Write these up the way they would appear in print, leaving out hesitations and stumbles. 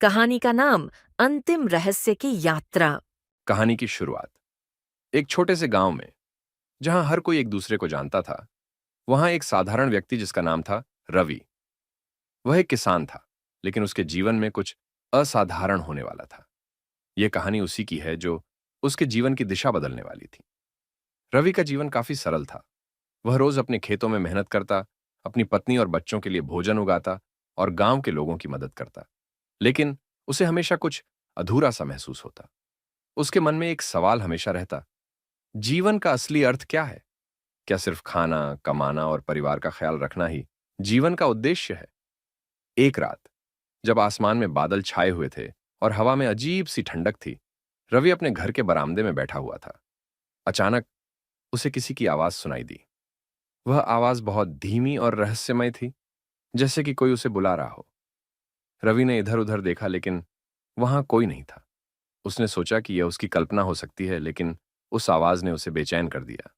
कहानी का नाम अंतिम रहस्य की यात्रा। कहानी की शुरुआत एक छोटे से गांव में, जहां हर कोई एक दूसरे को जानता था। वहां एक साधारण व्यक्ति जिसका नाम था रवि। वह एक किसान था, लेकिन उसके जीवन में कुछ असाधारण होने वाला था। यह कहानी उसी की है जो उसके जीवन की दिशा बदलने वाली थी। रवि का जीवन काफी सरल था। वह रोज अपने खेतों में मेहनत करता, अपनी पत्नी और बच्चों के लिए भोजन उगाता और गांव के लोगों की मदद करता। लेकिन उसे हमेशा कुछ अधूरा सा महसूस होता। उसके मन में एक सवाल हमेशा रहता, जीवन का असली अर्थ क्या है? क्या सिर्फ खाना, कमाना और परिवार का ख्याल रखना ही जीवन का उद्देश्य है? एक रात, जब आसमान में बादल छाए हुए थे और हवा में अजीब सी ठंडक थी, रवि अपने घर के बरामदे में बैठा हुआ था। अचानक उसे किसी की आवाज सुनाई दी। वह आवाज बहुत धीमी और रहस्यमय थी, जैसे कि कोई उसे बुला रहा हो। रवि ने इधर उधर देखा, लेकिन वहां कोई नहीं था। उसने सोचा कि यह उसकी कल्पना हो सकती है, लेकिन उस आवाज ने उसे बेचैन कर दिया।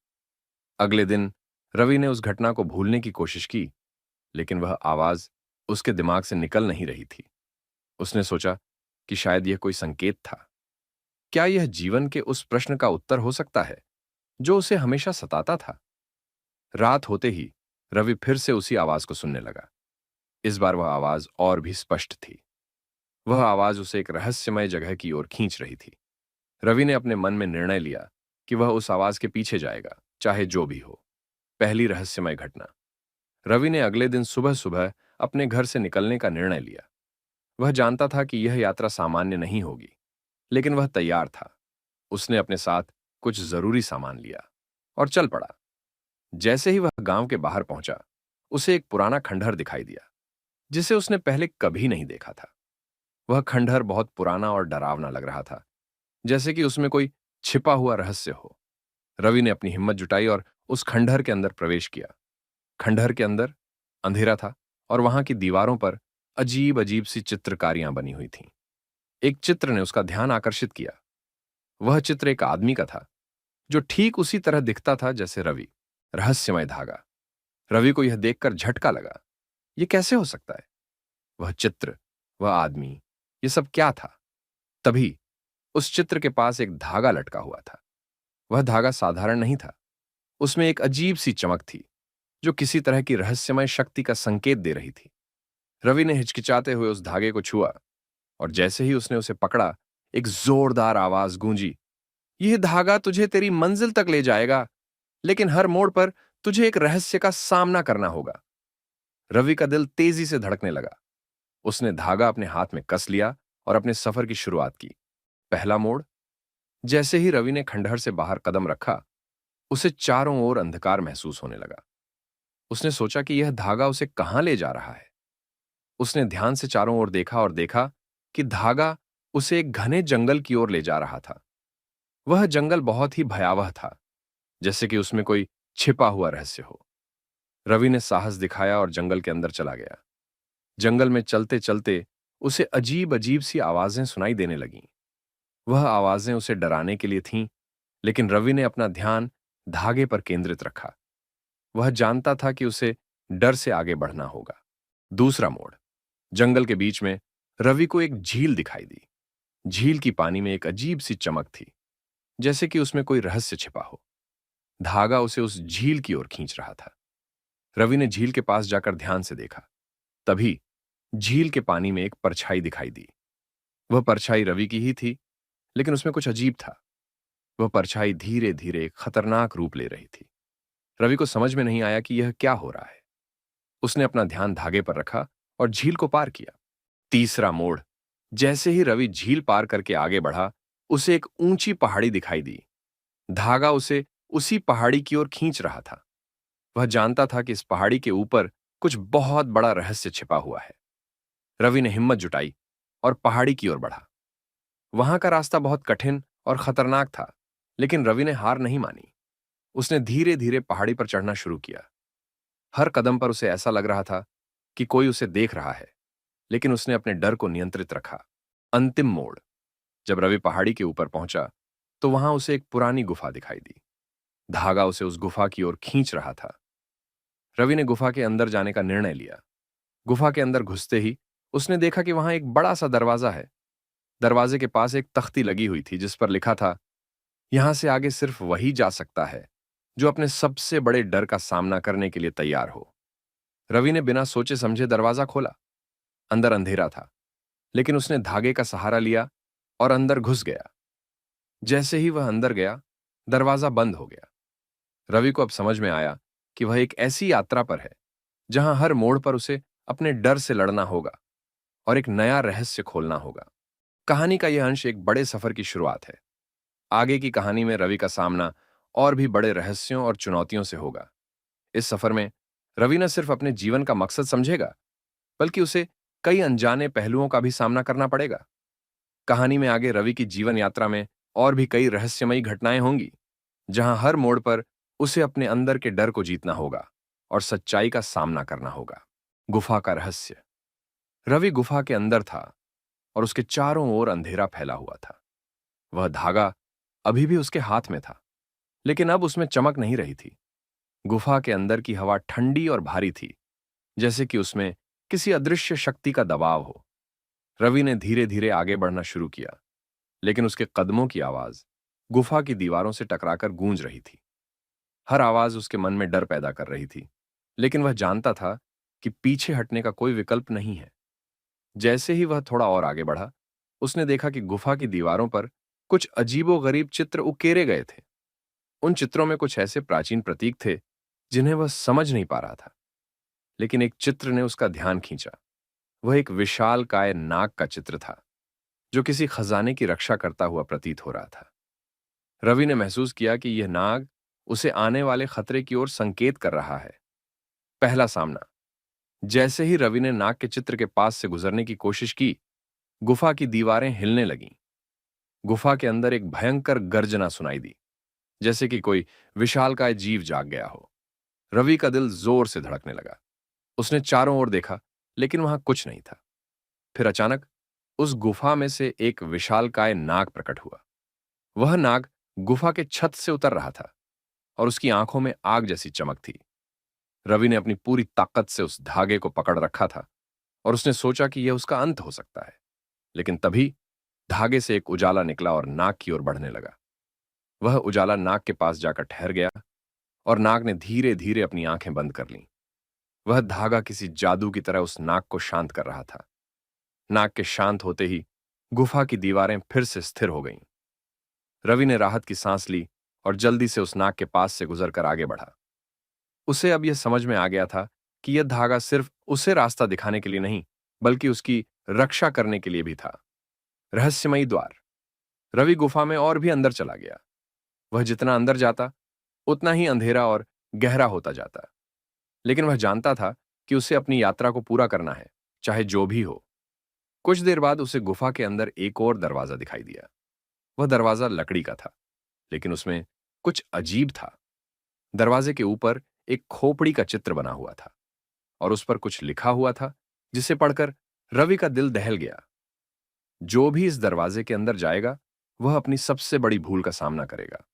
अगले दिन रवि ने उस घटना को भूलने की कोशिश की, लेकिन वह आवाज उसके दिमाग से निकल नहीं रही थी। उसने सोचा कि शायद यह कोई संकेत था। क्या यह जीवन के उस प्रश्न का उत्तर हो सकता है जो उसे हमेशा सताता था? रात होते ही रवि फिर से उसी आवाज को सुनने लगा। इस बार वह आवाज और भी स्पष्ट थी। वह आवाज उसे एक रहस्यमय जगह की ओर खींच रही थी। रवि ने अपने मन में निर्णय लिया कि वह उस आवाज के पीछे जाएगा, चाहे जो भी हो। पहली रहस्यमय घटना। रवि ने अगले दिन सुबह सुबह अपने घर से निकलने का निर्णय लिया। वह जानता था कि यह यात्रा सामान्य नहीं होगी, लेकिन वह तैयार था। उसने अपने साथ कुछ जरूरी सामान लिया और चल पड़ा। जैसे ही वह गांव के बाहर पहुंचा, उसे एक पुराना खंडहर दिखाई दिया, जिसे उसने पहले कभी नहीं देखा था। वह खंडहर बहुत पुराना और डरावना लग रहा था, जैसे कि उसमें कोई छिपा हुआ रहस्य हो। रवि ने अपनी हिम्मत जुटाई और उस खंडहर के अंदर प्रवेश किया। खंडहर के अंदर अंधेरा था और वहां की दीवारों पर अजीब अजीब सी चित्रकारियां बनी हुई थीं। एक चित्र ने उसका ध्यान आकर्षित किया। वह चित्र एक आदमी का था, जो ठीक उसी तरह दिखता था जैसे रवि। रहस्यमय धागा। रवि को यह देखकर झटका लगा। यह कैसे हो सकता है? वह चित्र, वह आदमी, यह सब क्या था? तभी उस चित्र के पास एक धागा लटका हुआ था। वह धागा साधारण नहीं था। उसमें एक अजीब सी चमक थी, जो किसी तरह की रहस्यमय शक्ति का संकेत दे रही थी। रवि ने हिचकिचाते हुए उस धागे को छुआ, और जैसे ही उसने उसे पकड़ा, एक जोरदार आवाज गूंजी, यह धागा तुझे तेरी मंजिल तक ले जाएगा, लेकिन हर मोड़ पर तुझे एक रहस्य का सामना करना होगा। रवि का दिल तेजी से धड़कने लगा। उसने धागा अपने हाथ में कस लिया और अपने सफर की शुरुआत की। पहला मोड़। जैसे ही रवि ने खंडहर से बाहर कदम रखा, उसे चारों ओर अंधकार महसूस होने लगा। उसने सोचा कि यह धागा उसे कहां ले जा रहा है। उसने ध्यान से चारों ओर देखा और देखा कि धागा उसे एक घने जंगल की ओर ले जा रहा था। वह जंगल बहुत ही भयावह था, जैसे कि उसमें कोई छिपा हुआ रहस्य हो। रवि ने साहस दिखाया और जंगल के अंदर चला गया। जंगल में चलते चलते उसे अजीब अजीब सी आवाजें सुनाई देने लगीं। वह आवाजें उसे डराने के लिए थीं, लेकिन रवि ने अपना ध्यान धागे पर केंद्रित रखा। वह जानता था कि उसे डर से आगे बढ़ना होगा। दूसरा मोड़। जंगल के बीच में रवि को एक झील दिखाई दी। झील की पानी में एक अजीब सी चमक थी, जैसे कि उसमें कोई रहस्य छिपा हो। धागा उसे उस झील की ओर खींच रहा था। रवि ने झील के पास जाकर ध्यान से देखा। तभी झील के पानी में एक परछाई दिखाई दी। वह परछाई रवि की ही थी, लेकिन उसमें कुछ अजीब था। वह परछाई धीरे धीरे एक खतरनाक रूप ले रही थी। रवि को समझ में नहीं आया कि यह क्या हो रहा है। उसने अपना ध्यान धागे पर रखा और झील को पार किया। तीसरा मोड़। जैसे ही रवि झील पार करके आगे बढ़ा, उसे एक ऊंची पहाड़ी दिखाई दी। धागा उसे उसी पहाड़ी की ओर खींच रहा था। वह जानता था कि इस पहाड़ी के ऊपर कुछ बहुत बड़ा रहस्य छिपा हुआ है। रवि ने हिम्मत जुटाई और पहाड़ी की ओर बढ़ा। वहां का रास्ता बहुत कठिन और खतरनाक था, लेकिन रवि ने हार नहीं मानी। उसने धीरे धीरे पहाड़ी पर चढ़ना शुरू किया। हर कदम पर उसे ऐसा लग रहा था कि कोई उसे देख रहा है, लेकिन उसने अपने डर को नियंत्रित रखा। अंतिम मोड़। जब रवि पहाड़ी के ऊपर पहुंचा, तो वहां उसे एक पुरानी गुफा दिखाई दी। धागा उसे उस गुफा की ओर खींच रहा था। रवि ने गुफा के अंदर जाने का निर्णय लिया। गुफा के अंदर घुसते ही उसने देखा कि वहां एक बड़ा सा दरवाजा है। दरवाजे के पास एक तख्ती लगी हुई थी जिस पर लिखा था, यहां से आगे सिर्फ वही जा सकता है जो अपने सबसे बड़े डर का सामना करने के लिए तैयार हो। रवि ने बिना सोचे समझे दरवाजा खोला। अंदर अंधेरा था, लेकिन उसने धागे का सहारा लिया और अंदर घुस गया। जैसे ही वह अंदर गया, दरवाजा बंद हो गया। रवि को अब समझ में आया कि वह एक ऐसी यात्रा पर है जहां हर मोड़ पर उसे अपने डर से लड़ना होगा और एक नया रहस्य खोलना होगा। कहानी का यह अंश एक बड़े सफर की शुरुआत है। आगे की कहानी में रवि का सामना और भी बड़े रहस्यों और चुनौतियों से होगा। इस सफर में रवि न सिर्फ अपने जीवन का मकसद समझेगा, बल्कि उसे कई अनजाने पहलुओं का भी सामना करना पड़ेगा। कहानी में आगे रवि की जीवन यात्रा में और भी कई रहस्यमयी घटनाएं होंगी, जहां हर मोड़ पर उसे अपने अंदर के डर को जीतना होगा और सच्चाई का सामना करना होगा। गुफा का रहस्य। रवि गुफा के अंदर था और उसके चारों ओर अंधेरा फैला हुआ था। वह धागा अभी भी उसके हाथ में था, लेकिन अब उसमें चमक नहीं रही थी। गुफा के अंदर की हवा ठंडी और भारी थी, जैसे कि उसमें किसी अदृश्य शक्ति का दबाव हो। रवि ने धीरे धीरे आगे बढ़ना शुरू किया, लेकिन उसके कदमों की आवाज गुफा की दीवारों से टकराकर गूंज रही थी। हर आवाज उसके मन में डर पैदा कर रही थी, लेकिन वह जानता था कि पीछे हटने का कोई विकल्प नहीं है। जैसे ही वह थोड़ा और आगे बढ़ा, उसने देखा कि गुफा की दीवारों पर कुछ अजीबोगरीब चित्र उकेरे गए थे। उन चित्रों में कुछ ऐसे प्राचीन प्रतीक थे जिन्हें वह समझ नहीं पा रहा था, लेकिन एक चित्र ने उसका ध्यान खींचा। वह एक विशालकाय नाग का चित्र था, जो किसी खजाने की रक्षा करता हुआ प्रतीत हो रहा था। रवि ने महसूस किया कि यह नाग उसे आने वाले खतरे की ओर संकेत कर रहा है। पहला सामना। जैसे ही रवि ने नाग के चित्र के पास से गुजरने की कोशिश की, गुफा की दीवारें हिलने लगीं। गुफा के अंदर एक भयंकर गर्जना सुनाई दी, जैसे कि कोई विशालकाय जीव जाग गया हो। रवि का दिल जोर से धड़कने लगा। उसने चारों ओर देखा, लेकिन वहां कुछ नहीं था। फिर अचानक उस गुफा में से एक विशालकाय नाग प्रकट हुआ। वह नाग गुफा के छत से उतर रहा था और उसकी आंखों में आग जैसी चमक थी। रवि ने अपनी पूरी ताकत से उस धागे को पकड़ रखा था और उसने सोचा कि यह उसका अंत हो सकता है। लेकिन तभी धागे से एक उजाला निकला और नाग की ओर बढ़ने लगा। वह उजाला नाग के पास जाकर ठहर गया और नाग ने धीरे धीरे अपनी आंखें बंद कर लीं। वह धागा किसी जादू की तरह उस नाग को शांत कर रहा था। नाग के शांत होते ही गुफा की दीवारें फिर से स्थिर हो गईं। रवि ने राहत की सांस ली और जल्दी से उस नाग के पास से गुजरकर आगे बढ़ा। उसे अब यह समझ में आ गया था कि यह धागा सिर्फ उसे रास्ता दिखाने के लिए नहीं, बल्कि उसकी रक्षा करने के लिए भी था। रहस्यमयी द्वार। रवि गुफा में और भी अंदर चला गया। वह जितना अंदर जाता, उतना ही अंधेरा और गहरा होता जाता। लेकिन वह जानता था कि उसे अपनी यात्रा को पूरा करना है, चाहे जो भी हो। कुछ देर बाद उसे गुफा के अंदर एक और दरवाजा दिखाई दिया। वह दरवाजा लकड़ी का था, लेकिन उसमें कुछ अजीब था। दरवाजे के ऊपर एक खोपड़ी का चित्र बना हुआ था और उस पर कुछ लिखा हुआ था, जिसे पढ़कर रवि का दिल दहल गया। जो भी इस दरवाजे के अंदर जाएगा, वह अपनी सबसे बड़ी भूल का सामना करेगा।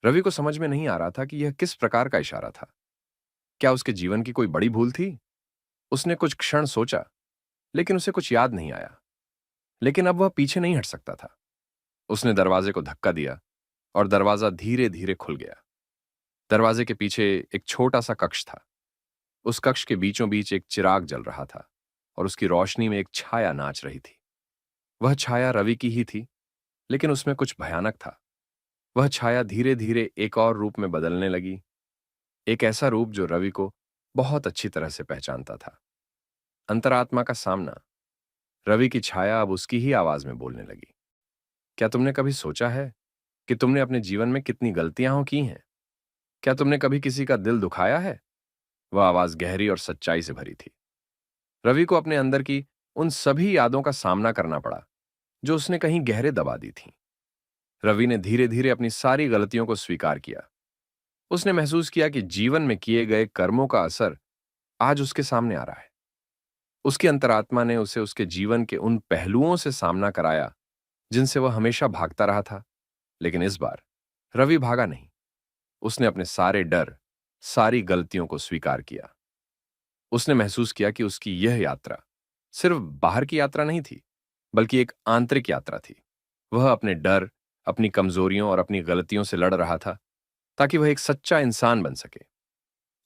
रवि को समझ में नहीं आ रहा था कि यह किस प्रकार का इशारा था। क्या उसके जीवन की कोई बड़ी भूल थी? उसने कुछ क्षण सोचा, लेकिन उसे कुछ याद नहीं आया। लेकिन अब वह पीछे नहीं हट सकता था। उसने दरवाजे को धक्का दिया और दरवाजा धीरे धीरे खुल गया। दरवाजे के पीछे एक छोटा सा कक्ष था। उस कक्ष के बीचों बीच एक चिराग जल रहा था और उसकी रोशनी में एक छाया नाच रही थी। वह छाया रवि की ही थी, लेकिन उसमें कुछ भयानक था। वह छाया धीरे धीरे एक और रूप में बदलने लगी, एक ऐसा रूप जो रवि को बहुत अच्छी तरह से पहचानता था। अंतरात्मा का सामना। रवि की छाया अब उसकी ही आवाज में बोलने लगी। क्या तुमने कभी सोचा है कि तुमने अपने जीवन में कितनी गलतियां हो की हैं? क्या तुमने कभी किसी का दिल दुखाया है? वह आवाज गहरी और सच्चाई से भरी थी। रवि को अपने अंदर की उन सभी यादों का सामना करना पड़ा जो उसने कहीं गहरे दबा दी थीं। रवि ने धीरे धीरे अपनी सारी गलतियों को स्वीकार किया। उसने महसूस किया कि जीवन में किए गए कर्मों का असर आज उसके सामने आ रहा है। उसकी अंतरात्मा ने उसे उसके जीवन के उन पहलुओं से सामना कराया जिनसे वह हमेशा भागता रहा था। लेकिन इस बार रवि भागा नहीं। उसने अपने सारे डर, सारी गलतियों को स्वीकार किया। उसने महसूस किया कि उसकी यह यात्रा सिर्फ बाहर की यात्रा नहीं थी, बल्कि एक आंतरिक यात्रा थी। वह अपने डर, अपनी कमजोरियों और अपनी गलतियों से लड़ रहा था ताकि वह एक सच्चा इंसान बन सके।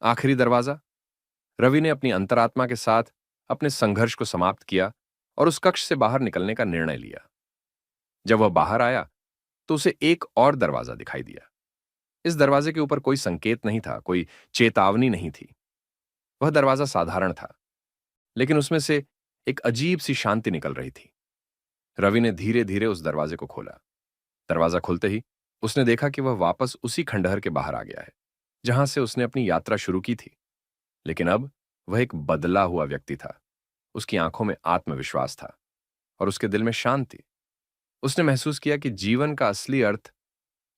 आखिरी दरवाजा। रवि ने अपनी अंतरात्मा के साथ अपने संघर्ष को समाप्त किया और उस कक्ष से बाहर निकलने का निर्णय लिया। जब वह बाहर आया तो उसे एक और दरवाजा दिखाई दिया। इस दरवाजे के ऊपर कोई संकेत नहीं था, कोई चेतावनी नहीं थी। वह दरवाजा साधारण था, लेकिन उसमें से एक अजीब सी शांति निकल रही थी। रवि ने धीरे धीरे उस दरवाजे को खोला। दरवाजा खुलते ही उसने देखा कि वह वापस उसी खंडहर के बाहर आ गया है जहां से उसने अपनी यात्रा शुरू की थी। लेकिन अब वह एक बदला हुआ व्यक्ति था। उसकी आंखों में आत्मविश्वास था और उसके दिल में शांति। उसने महसूस किया कि जीवन का असली अर्थ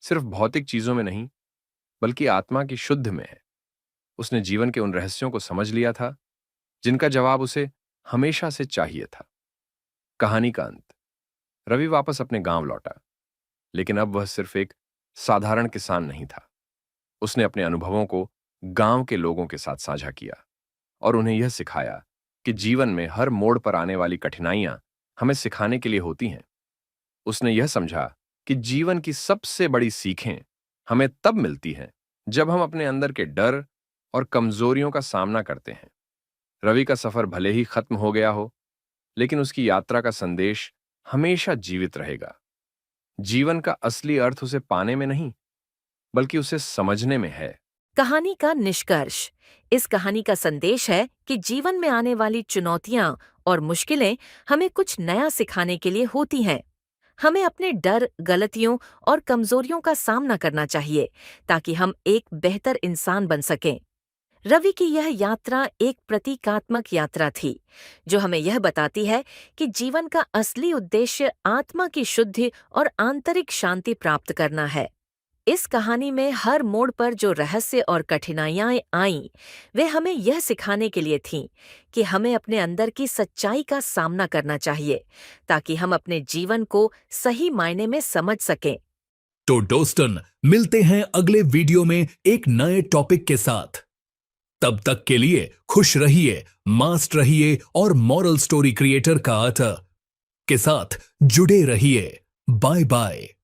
सिर्फ भौतिक चीजों में नहीं, बल्कि आत्मा की शुद्ध में है। उसने जीवन के उन रहस्यों को समझ लिया था जिनका जवाब उसे हमेशा से चाहिए था। कहानी का अंत। रवि वापस अपने गांव लौटा, लेकिन अब वह सिर्फ एक साधारण किसान नहीं था। उसने अपने अनुभवों को गांव के लोगों के साथ साझा किया और उन्हें यह सिखाया कि जीवन में हर मोड़ पर आने वाली कठिनाइयां हमें सिखाने के लिए होती हैं। उसने यह समझा कि जीवन की सबसे बड़ी सीखें हमें तब मिलती हैं जब हम अपने अंदर के डर और कमजोरियों का सामना करते हैं। रवि का सफर भले ही खत्म हो गया हो, लेकिन उसकी यात्रा का संदेश हमेशा जीवित रहेगा। जीवन का असली अर्थ उसे पाने में नहीं, बल्कि उसे समझने में है। कहानी का निष्कर्ष। इस कहानी का संदेश है कि जीवन में आने वाली चुनौतियां और मुश्किलें हमें कुछ नया सिखाने के लिए होती हैं। हमें अपने डर, गलतियों और कमजोरियों का सामना करना चाहिए ताकि हम एक बेहतर इंसान बन सकें। रवि की यह यात्रा एक प्रतीकात्मक यात्रा थी, जो हमें यह बताती है कि जीवन का असली उद्देश्य आत्मा की शुद्धि और आंतरिक शांति प्राप्त करना है। इस कहानी में हर मोड़ पर जो रहस्य और कठिनाइयां आईं, वे हमें यह सिखाने के लिए थीं कि हमें अपने अंदर की सच्चाई का सामना करना चाहिए ताकि हम अपने जीवन को सही मायने में समझ सकें। तो दोस्तन, मिलते हैं अगले वीडियो में एक नए टॉपिक के साथ। तब तक के लिए खुश रहिए, मस्त रहिए और मॉरल स्टोरी क्रिएटर का के साथ जुड़े रहिए। Bye bye.